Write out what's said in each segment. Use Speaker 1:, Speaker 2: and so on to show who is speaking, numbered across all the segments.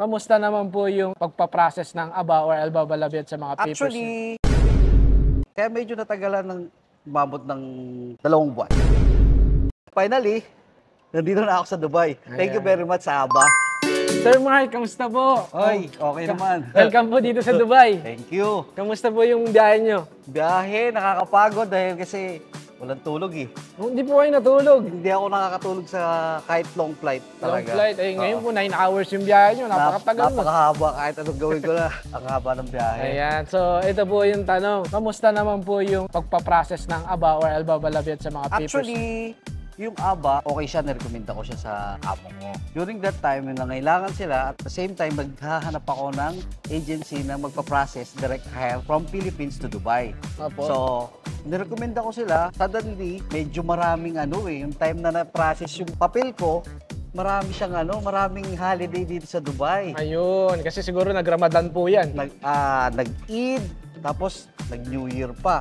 Speaker 1: Kamusta naman po yung pagpaprocess ng aba or albabalabiyat sa mga papers?
Speaker 2: Actually, kaya medyo natagalan ng umabot ng 2 buwan. Finally, nandito na ako sa Dubai. Thank you very much sa ABA.
Speaker 1: Sir Mark, kamusta po?
Speaker 2: Oy, okay naman.
Speaker 1: Welcome po dito sa Dubai.
Speaker 2: Thank you.
Speaker 1: Kamusta po yung biyahe nyo?
Speaker 2: Biyahe, nakakapagod dahil kasi walang tulog eh.
Speaker 1: Hindi po kayo natulog.
Speaker 2: Hindi ako nakakatulog sa kahit long flight
Speaker 1: Long
Speaker 2: talaga.
Speaker 1: flight. Eh, ngayon po, 9 hours yung biyahe nyo. Napakatagal na.
Speaker 2: Napakahaba kahit anong gawin ko na. Ang haba ng biyahe.
Speaker 1: Ayan. So, ito po yung tanong. Kamusta naman po yung pagpaprocess ng aba or albabalabiyat sa mga papers?
Speaker 2: Actually, yung ABA, okay siya, nirekomenda ko siya sa amo ko. During that time, yung nangailangan sila, at the same time, maghahanap ako ng agency na magpa-process direct hire from Philippines to Dubai.
Speaker 1: Opo.
Speaker 2: So, nirekomenda ko sila. Suddenly, medyo maraming yung time na na-process yung papel ko, marami siyang maraming holiday dito sa Dubai.
Speaker 1: Ayun. Kasi siguro nag-Ramadan po yan.
Speaker 2: Nag-Eid, tapos nag-New Year pa.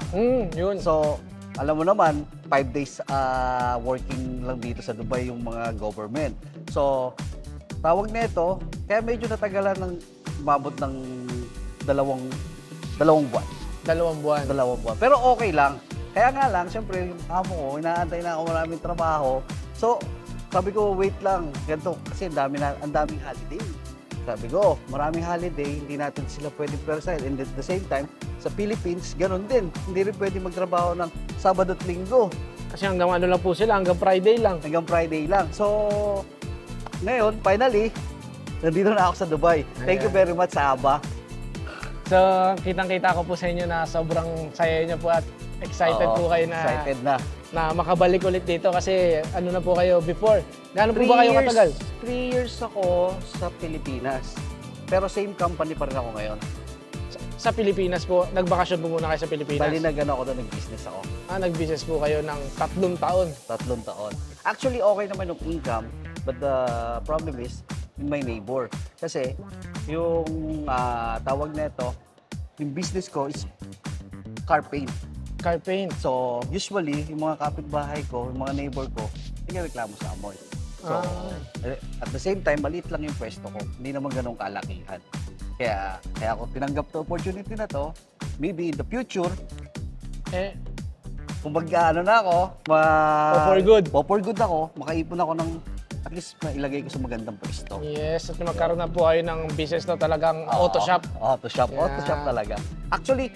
Speaker 1: Yun.
Speaker 2: So, alam mo naman, 5 days working lang dito sa Dubai yung mga government. So, tawag nito, kaya medyo natagalan ng umabot ng 2 buwan.
Speaker 1: 2 buwan.
Speaker 2: 2 buwan. Pero okay lang. Kaya nga lang, siyempre, yung amo ko, inaantay na ako maraming trabaho. So, sabi ko, wait lang, ganito, kasi ang daming holiday. Sabi ko, maraming holiday, hindi natin sila pwedeng persahin. And at the same time, sa Philippines, ganun din. Hindi rin pwede magtrabaho ng Sabado at Linggo.
Speaker 1: Kasi hanggang ano lang po sila, hanggang Friday lang.
Speaker 2: Hanggang Friday lang. So, ngayon, finally, nandito na ako sa Dubai. Thank you very much sa ABA.
Speaker 1: So, kitang-kita ko po sa inyo na sobrang saya niyo po at excited po kayo na,
Speaker 2: excited na
Speaker 1: makabalik ulit dito kasi ano na po kayo before. Gaano po ba kayo katagal?
Speaker 2: 3 years ako sa Pilipinas. Pero same company pa rin ako ngayon.
Speaker 1: Sa Pilipinas po, nagbakasyon po muna kayo sa Pilipinas?
Speaker 2: Bali ako doon, nag-business ako.
Speaker 1: Nag-business po kayo ng 3 taon?
Speaker 2: 3 taon. Actually, okay naman yung income, but the problem is, yung my neighbor. Kasi, yung tawag nito, yung business ko is car paint.
Speaker 1: Car paint?
Speaker 2: So, usually, yung mga kapitbahay ko, yung mga neighbor ko, nagreklamo sa amoy. So, at the same time, maliit lang yung pwesto ko. Hindi naman ganun kalakihan. Kaya ako tinanggap to opportunity na to. Maybe in the future, kung na ako, for good ako, makaipon ako ng, at least mailagay ko sa magandang pwesto.
Speaker 1: Yes, at magkaroon na po kayo ng business na talagang auto shop.
Speaker 2: Auto shop talaga. Actually,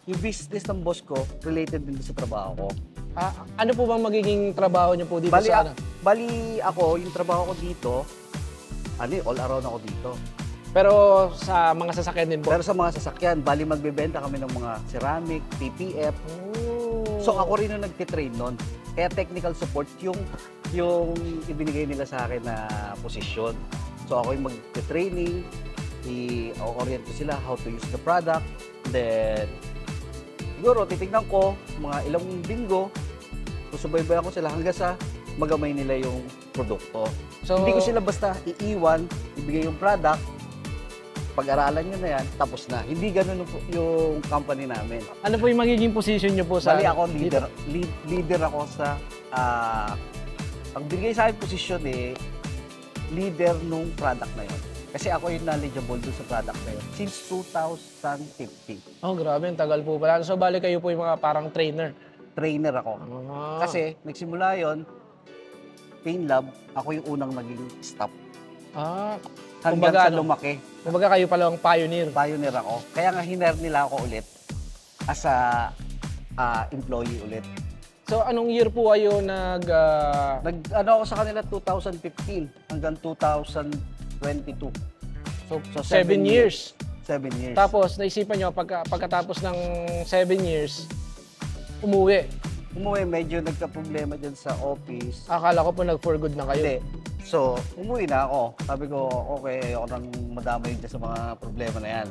Speaker 2: yung business ng boss ko, related din sa trabaho ko.
Speaker 1: Ano po bang magiging trabaho niyo po dito
Speaker 2: Bali ako, yung trabaho ko dito, all around ako dito.
Speaker 1: Pero sa mga sasakyan din po?
Speaker 2: Pero sa mga sasakyan, bali magbebenta kami ng mga ceramic, PPF. So ako rin yung nagtitrain nun. Kaya technical support yung ibinigay nila sa akin na posisyon. So ako yung magtitraining, i-orient ko sila how to use the product. Then, siguro titignan ko mga ilang linggo, susubaybayan ko sila hanggang sa magamay nila yung produkto. So, hindi ko sila basta iiwan, ibigay yung product, pag-aralan nyo na yan, tapos na. Hindi ganun yung company namin.
Speaker 1: Ano po yung magiging position nyo po sa...
Speaker 2: Bali ako, leader ako sa... ang binigay sa akin posisyon leader nung product na yun. Kasi ako yung knowledgeable dun sa product na yun since 2015.
Speaker 1: Oh, grabe, ang tagal po pala. So, bali kayo po yung mga parang trainer?
Speaker 2: Trainer ako. Kasi nagsimula yun, Pain Lab, ako yung unang naging staff. Hanggang sa lumaki.
Speaker 1: Kumbaga kayo pala ang pioneer.
Speaker 2: Pioneer ako. Kaya nga hiner nila ako ulit as a employee ulit.
Speaker 1: So anong year po kayo
Speaker 2: ako sa kanila 2015 hanggang 2022. So
Speaker 1: 7 years.
Speaker 2: 7 years.
Speaker 1: Tapos naisipan nyo pagkatapos ng 7 years, umuwi.
Speaker 2: Medyo nagka-problema dyan sa office.
Speaker 1: Akala ko po nag-for good na kayo.
Speaker 2: Hindi. So, umuwi na ako. Sabi ko, okay, ayoko nang madamay dyan sa mga problema na yan.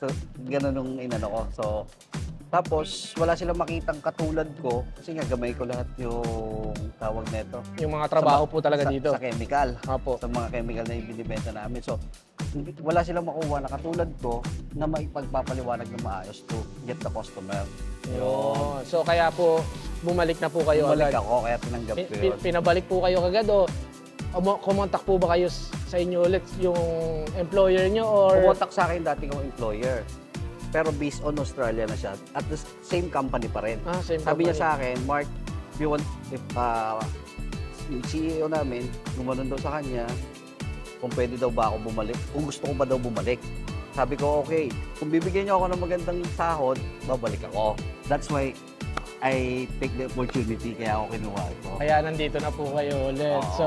Speaker 2: So, gano'n nung ko. So, tapos, wala silang makitang katulad ko. Kasi nga, gamay ko lahat yung tawag neto.
Speaker 1: Yung mga trabaho po talaga dito.
Speaker 2: Sa chemical.
Speaker 1: Opo.
Speaker 2: Sa mga chemical na ibinibenta namin. So, wala silang makuha na katulad ko na maipagpapaliwanag na maayos to get the customer.
Speaker 1: Yun. So, kaya po, bumalik na po kayo
Speaker 2: agad.
Speaker 1: Bumalik
Speaker 2: ako, kaya tinanggap ko yun.
Speaker 1: Pinabalik po kayo agad o kumontak po ba kayo sa inyo ulit yung employer nyo or...
Speaker 2: Pumontak sa akin dati kong employer. Pero based on Australia na siya. At the same company pa rin.
Speaker 1: Same
Speaker 2: Sabi niya
Speaker 1: company.
Speaker 2: sa akin, Mark, if yung CEO namin, gumanon daw sa kanya, kung pwede daw ba ako bumalik, kung gusto ko ba daw bumalik. Sabi ko, okay, kung bibigyan niyo ako ng magandang sahod, babalik ako. That's why I take the opportunity, kaya ako kinuha ito.
Speaker 1: Kaya nandito na po kayo ulit.
Speaker 2: Oo.
Speaker 1: So,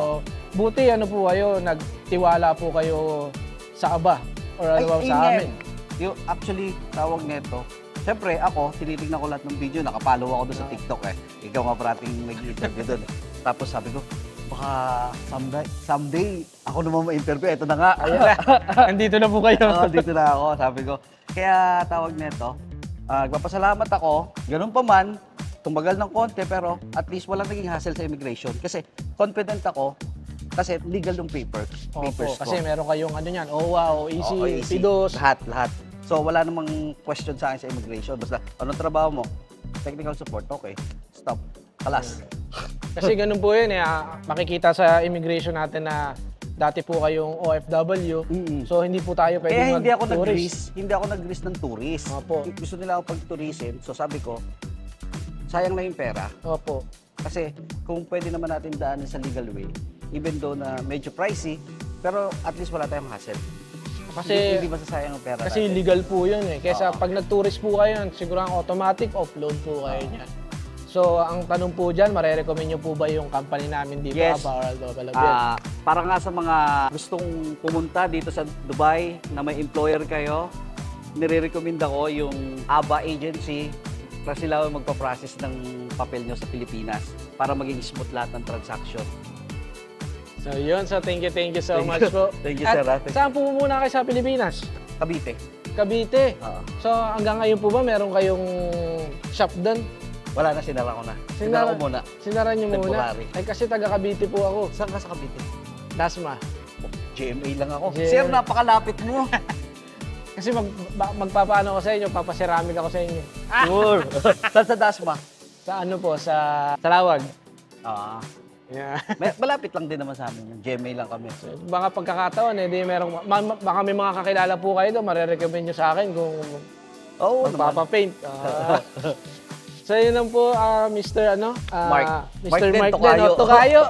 Speaker 1: buti ano po kayo, nagtiwala po kayo sa ABA or ano ba sa amin.
Speaker 2: Yung actually, tawag nito, siyempre ako, tinitignan ko lahat ng video, nakapollow ako doon sa TikTok eh. Ikaw nga parating nag-interview doon. Tapos sabi ko, baka someday ako naman ma-interview. Ito na nga.
Speaker 1: Nandito na po kayo.
Speaker 2: Dito na ako, sabi ko. Kaya tawag nito, nagpapasalamat ako, ganun pa man, tumagal ng konti, pero at least walang naging hassle sa immigration. Kasi confident ako, kasi legal yung papers ko.
Speaker 1: Kasi meron kayong ano yan, OWA, OEC,
Speaker 2: OEC,
Speaker 1: PIDOS.
Speaker 2: lahat. So wala namang question sa akin sa immigration. Basta, anong trabaho mo? Technical support, okay. Stop. Kalas.
Speaker 1: Kasi ganun po yun makikita sa immigration natin na dati po kayong OFW. So hindi po tayo pwedeng
Speaker 2: Kaya
Speaker 1: mag-tourist.
Speaker 2: hindi ako nag-risk ng tourist.
Speaker 1: Opo.
Speaker 2: Gusto nila ako pag-tourism. So sabi ko, sayang lang yung pera.
Speaker 1: Opo.
Speaker 2: Kasi kung pwede naman natin daanin sa legal way, even though na medyo pricey, pero at least wala tayong hassle.
Speaker 1: Kasi
Speaker 2: hindi masasayang ang pera
Speaker 1: Kasi
Speaker 2: natin.
Speaker 1: legal po yun Kesa pag nag-tourist po kayo, siguro ang automatic offload po kayo niyan. So, ang tanong po dyan, marerecommend nyo po ba yung company namin dito?
Speaker 2: Yes. Para nga sa mga gustong pumunta dito sa Dubai na may employer kayo, nire-recommend ako yung ABA agency kasi sila magpa-process ng papel nyo sa Pilipinas para maging smooth lahat ng transaction.
Speaker 1: So, yun. So, thank you so much po.
Speaker 2: Thank you,
Speaker 1: At
Speaker 2: sir.
Speaker 1: saan po muna kayo sa Pilipinas?
Speaker 2: Cavite.
Speaker 1: Cavite. So, hanggang ngayon po ba meron kayong shop doon?
Speaker 2: Wala na, sinara ko na. Sinara ko muna.
Speaker 1: Sinara nyo muna?
Speaker 2: Temporary.
Speaker 1: Ay, kasi taga Cavite po ako.
Speaker 2: Saan ka sa Cavite?
Speaker 1: Dasma.
Speaker 2: GMA lang ako.
Speaker 1: GMA.
Speaker 2: Sir, napakalapit mo.
Speaker 1: Kasi magpapaano ako sa inyo, papaceramik ako sa inyo.
Speaker 2: Sure. Saan sa Dasma?
Speaker 1: Sa ano po, sa Talawag. Yeah.
Speaker 2: Malapit lang din naman sa amin yun. GMA lang kami.
Speaker 1: Baka pagkakataon, di merong, baka may mga kakilala po kayo doon, marirecommend nyo sa akin kung magpapapaint. So yun lang po, Mr.
Speaker 2: Mark.
Speaker 1: Mr. Mark
Speaker 2: Tocayo.
Speaker 1: Tocayo.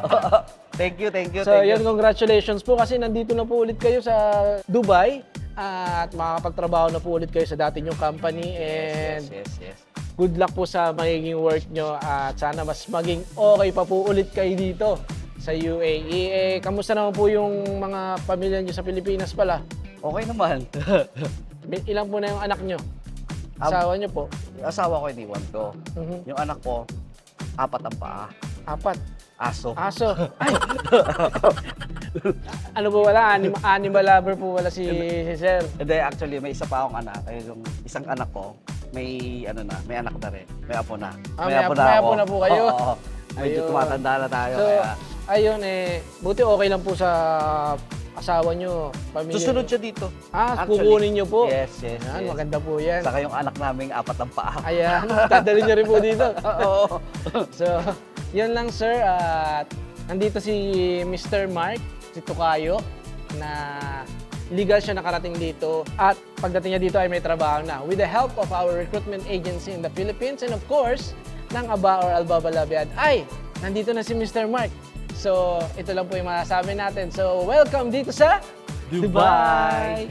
Speaker 2: Thank you.
Speaker 1: So yun, congratulations po kasi nandito na po ulit kayo sa Dubai at makakapagtrabaho na po ulit kayo sa dati nyong company and
Speaker 2: yes.
Speaker 1: good luck po sa magiging work nyo at sana mas maging okay pa po ulit kayo dito sa UAE. Kamusta naman po yung mga pamilya nyo sa Pilipinas pala?
Speaker 2: Okay naman.
Speaker 1: Ilan po na yung anak nyo? Asawa nyo po?
Speaker 2: Asawa ko, iniwan ko. Yung anak ko, 4 ang paa.
Speaker 1: 4?
Speaker 2: Aso.
Speaker 1: Ay! Ano po wala? Animal lover po wala si Sir?
Speaker 2: Hindi, actually, may isa pa akong anak. Yung isang anak ko, may anak na rin. May apo na.
Speaker 1: May apo na po kayo?
Speaker 2: Oo. Medyo tumatanda na tayo.
Speaker 1: So,
Speaker 2: kaya...
Speaker 1: ayun buti okay lang po sa asawa nyo, pamilya.
Speaker 2: Susunod siya dito.
Speaker 1: Kukunin nyo po?
Speaker 2: Yes.
Speaker 1: Yan, maganda po yan.
Speaker 2: Saka yung anak naming 4 ang paa.
Speaker 1: Ayan, dadalhin nyo rin po dito.
Speaker 2: Oo.
Speaker 1: So, yun lang sir. At nandito si Mr. Mark, si Tocayo, na legal siya nakarating dito. At pagdating niya dito ay may trabaho na. With the help of our recruitment agency in the Philippines and of course, ng ABA or Albabalabiad, ay nandito na si Mr. Mark. So, ito lang po yung masasabi natin. So, welcome dito sa
Speaker 2: Dubai!